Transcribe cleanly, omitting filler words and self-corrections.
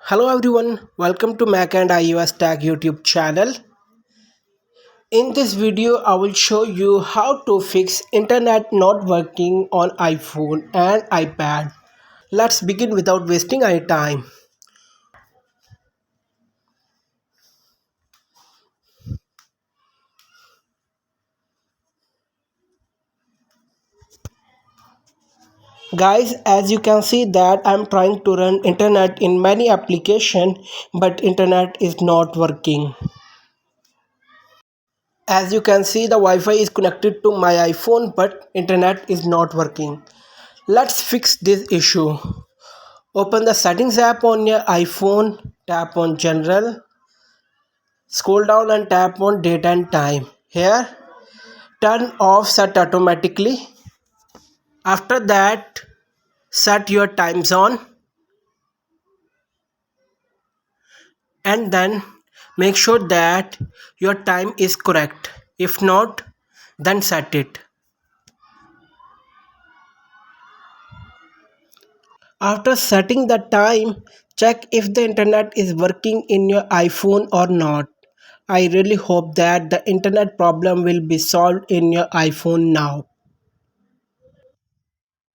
Hello everyone, welcome to Mac and iOS Tech YouTube channel. In this video, I will show you how to fix internet not working on iPhone and iPad. Let's begin without wasting any time. Guys, as you can see that I'm trying to run internet in many applications, but internet is not working. As you can see, the Wi-Fi is connected to my iPhone, but internet is not working. Let's fix this issue. Open the settings app on your iPhone, tap on general, scroll down and tap on date and time. Here, turn off set automatically. After that, set your time zone and then make sure that your time is correct. If not, then set it. After setting the time, check if the internet is working in your iPhone or not. I really hope that the internet problem will be solved in your iPhone now.